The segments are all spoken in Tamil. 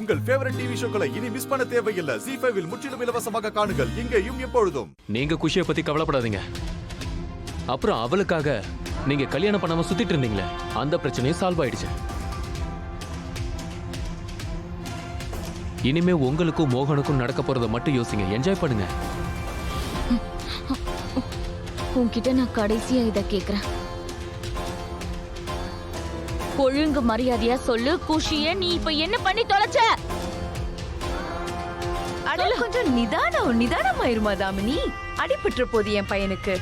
உங்கள் ஃபேவரட் டிவி ஷோக்களை இனி மிஸ் பண்ண தேவையில்லை. ZEE5 இல் முற்றிலும் இலவசமாக காணுங்கள், இங்கேயும் எப்பொழுதும். நீங்க குஷியை பத்தி கவலைப்படாதீங்க. அப்புறம் அவளுக்காக நீங்க கல்யாணம் பண்ணாம சுத்திட்டு இருந்தீங்களே, அந்த பிரச்சனையும் சால்வ் ஆயிடுச்சு. இனிமே உங்களுக்கும் மோகனுக்கும் நடக்க போறதை மட்டும் யோசிங்க, என்ஜாய் பண்ணுங்க. உன்கிட்ட நான் கடைசியா இத கேக்குறேன். ஒழுங்கு மரியாதையா சொல்லு, குஷிய நீ இப்ப என்ன பண்ணி தொலைச்ச? அட கொஞ்சம் நிதானமாயிருமா தாமினி? அடிபட்டுற போது என் பையனுக்கு.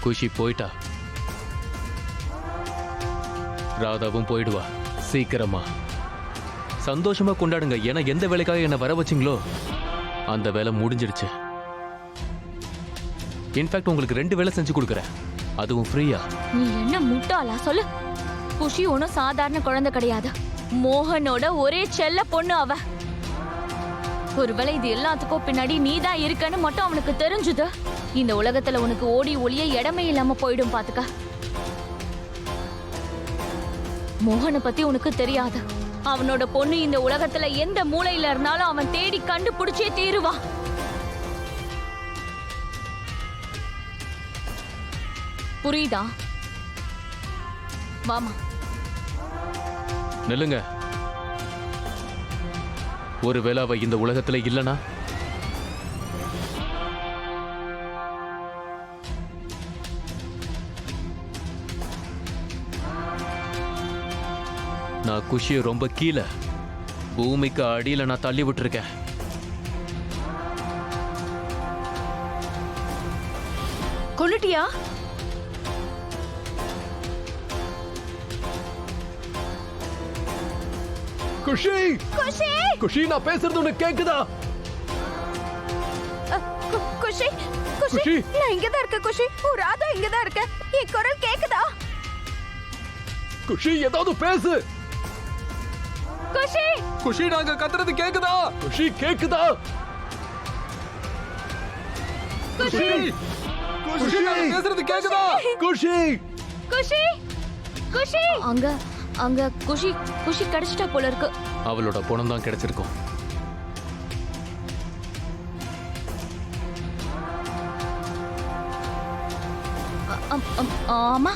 குஷி போயிட்டா, ராதாவும் போயிடுவா. சீக்கிரமா சந்தோஷமா கொண்டாடுங்க. ஏன்னா எந்த வேலைக்காக என்ன வர வச்சிங்களோ அந்த வேலை முடிஞ்சிடுச்சு. இன்ஃபேக்ட் உங்களுக்கு 2 வேலை செஞ்சு கொடுக்குறேன், அதுவும் ஃப்ரீயா. நீ என்ன முட்டாளா? சொல்லு. குஷி ஒன்னும் சாதாரண குழந்தை கிடையாது. மோகனோட ஒரே செல்ல பொண்ணு அவ. ஒருவேளை இது எல்லாத்துக்கும் பின்னாடி நீதான் இருக்கன்னு மட்டும் அவனுக்கு தெரிஞ்சுது, இந்த உலகத்துல உனக்கு ஓடி ஒளிய இடமே இல்லாம போயிடும். பாத்துக்க. மோகனை பத்தி உனக்கு தெரியாது. அவனோட பொண்ணு இந்த உலகத்துல எந்த மூலையில இருந்தாலும் அவன் தேடி கண்டுபிடிச்சே தீருவா. புரியுதா? வாமா. நில்லுங்க. ஒருவேளை அவ இந்த உலகத்துல இல்லனா, நான் குஷியை ரொம்ப கீழே பூமிக்கு அடியில நான் தள்ளி விட்டுருக்கேன். கொல்லுட்டியா? குஷி, குஷி, குஷி, நான் பேசுறது உனக்கு கேக்குதா? குஷி, குஷி, நான் இங்கதான் இருக்க. குஷி, ராதா இங்கதான் இருக்க. என் குரல் கேக்குதா? குஷி, ஏதாவது பேசு. குஷி, குஷி, நாங்க கத்துறது கேக்குதா? குஷி, கேக்குதா? குஷி, குஷி, நாங்க பேசுறது கேக்குதா? குஷி, குஷி, குஷி. அங்க குஷி குஷி கிடைச்சிட்டா போல இருக்கு. அவளோட பணம் தான் கிடைச்சிருக்கும். ஆமா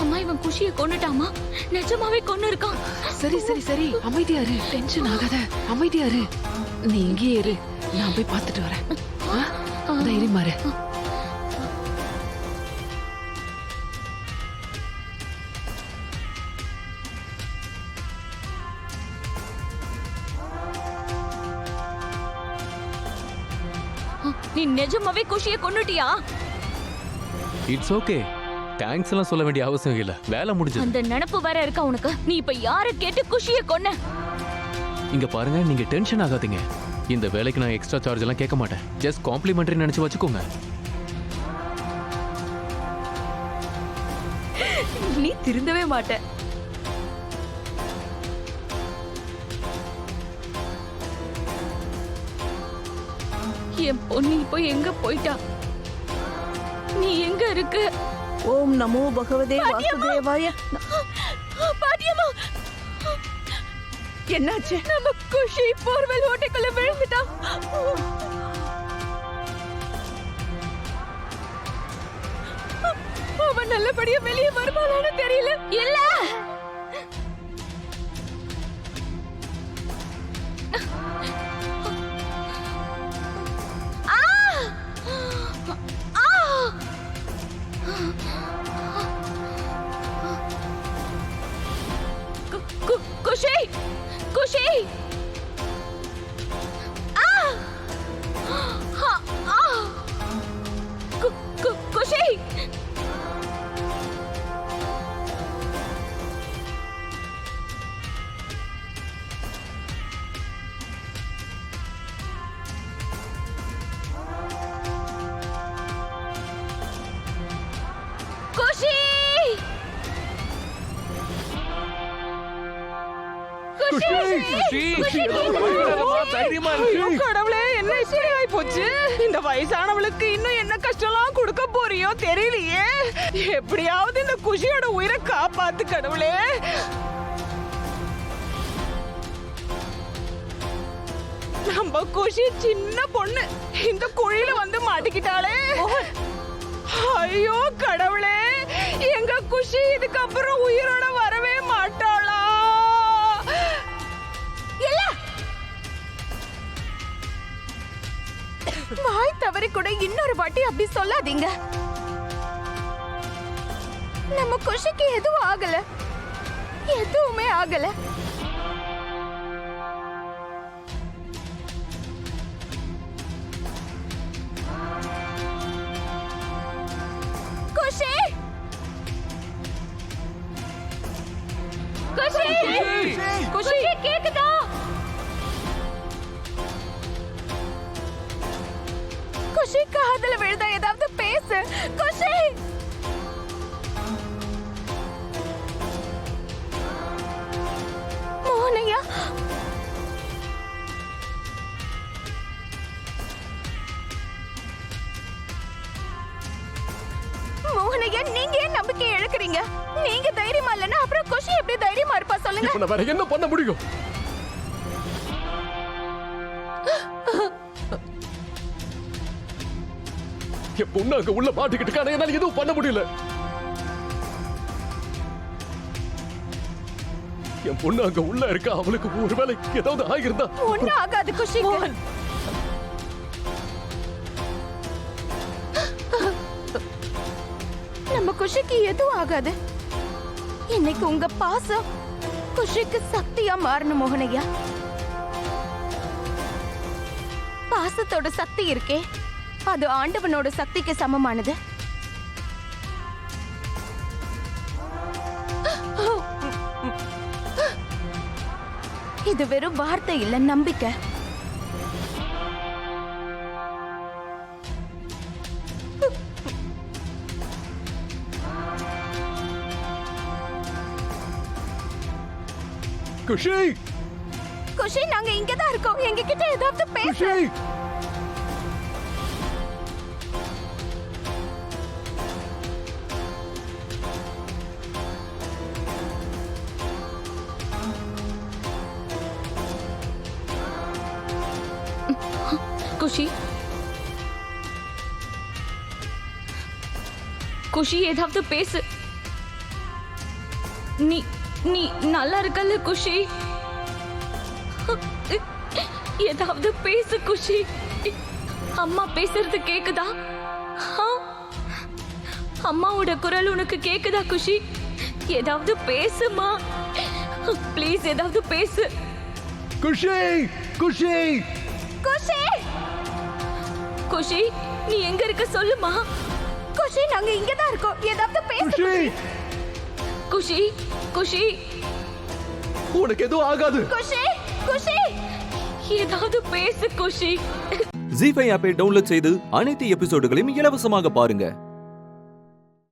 அம்மா, இவன் குஷியை கொன்னுட்டாமா. நிஜமாவே கொன்னு இருக்கான். சரி சரி சரி, அமைதியா இரு, டென்ஷன் ஆகாத, அமைதியா இரு. நீ இங்கே இரு, நான் போய் பார்த்துட்டு வரேன். தைரியமா இரு. நீ நிஜமாவே குஷியை கொன்னுட்டியா? இட்ஸ் ஓகே, தேங்க்ஸ் எல்லாம் சொல்ல வேண்டிய அவசியம் இல்ல, வேலை முடிஞ்சது. அந்த நினைப்பு வேற இருக்கா உனக்கு? நீ இப்ப யாரை கேட்டு குஷியை கொன்ன? இங்க பாருங்க, நீங்க டென்ஷன் ஆகாதீங்க. இந்த வேலைக்கு நான் எக்ஸ்ட்ரா சார்ஜ் எல்லாம் கேட்க மாட்டேன். ஜஸ்ட் காம்ப்ளிமெண்டரி நினைச்சு வச்சுக்கோங்க. நீ திருந்தவே மாட்ட. என் பொண்ணு இப்போ எங்க போயிட்டா? நீ எங்க இருக்க? ஓம் நமோ பகவதே வாசுதேவாய. பாட்டியம்மா, என்னாச்சு? நம்ம குஷி போர்வெல் ஓட்டைக்குள்ள விழுந்துட்டா. அவன் நல்லபடியா வெளியே வருவாளான்னு தெரியல. இல்ல, குஷி குஷி, குஷி. கடவுளே, என்ன இப்படி ஆயி போச்சு? இந்த வயசானவளுக்கு இன்னும் என்ன கஷ்டம்லாம் கொடுக்க போறியோ தெரியலையே. எப்படியாவது இந்த குஷியோட உயிரை காப்பாத்து கடவுளே. நம்ம குஷி சின்ன பொண்ணு இந்த குழியில வந்து மாட்டிக்கிட்டாளே. ஐயோ கடவுளே, எங்க குஷி இதுக்கப்புறம் உயிரோட வரவே மாட்டாளா? இல்ல, வாய் தவறி கூட இன்னொரு வாட்டி அப்படி சொல்லாதீங்க. நம்ம குஷிக்கு எதுவும் ஆகல, எதுவுமே ஆகல. குஷி, குஷி, குஷி கேக்குதா? குஷி காதுல விழுதா? ஏதாவது பேசு குஷி. மோனையா, மோனையா, நீங்க ஏன் நம்பிக்கை இழக்கிறீங்க? நீங்க தைரியமா இல்லைன்னா அப்புறம் குஷி எப்படி தைரியமா இருப்பா சொல்லுங்க. இப்ப நான் வேற என்ன பண்ண முடியும்? என் பொண்ணு அங்க உள்ள மாட்டிக்கிட்டு இருக்கானே, என்னால எதுவும் பண்ண முடியல. என் பொண்ணு அங்க உள்ள இருக்கா, அவளுக்கு ஒருவேளை ஏதாவது ஆகிருந்தா ஒண்ணு ஆகாது குஷி. நம்ம குஷிக்கு எதுவும் ஆகாது. இன்னைக்கு உங்க பாசம் குஷிக்கு சக்தியா மாறணும் மோகனையா. பாசத்தோட சக்தி இருக்கே, அது ஆண்டவனோட சக்திக்கு சமமானது. இது வெறும் வார்த்தை இல்ல, நம்பிக்கை. குஷி, குஷி, நாங்க இங்கதான் இருக்கோம். எங்க கிட்ட ஏதாவது பேச. குஷி, குஷி, குஷி ஏதாவது பேசு. நீ நீ நல்லா இருக்கல்ல குஷி? ஏதாவது பேசு குஷி. அம்மா பேசுறது கேக்குதா? அம்மாவோட குரல் உனக்கு கேக்குதா குஷி? ஏதாவது பேசுமா ப்ளீஸ், ஏதாவது பேசு. குஷி, குஷி, குஷி, குஷி, நீ எங்க இருக்க சொல்லுமா. குஷி, நாங்க இங்கதான் இருக்கோம். ஏதாவது பேசு குஷி, குஷி, குஷி, உனக்கு எதுவும் ஆகாது. குஷி, குஷி. ஏதாவது பேசு குஷி. ஜீ5 ஆப்பை டவுன்லோட் செய்து அனைத்து எபிசோடுகளையும் இலவசமாக பாருங்க.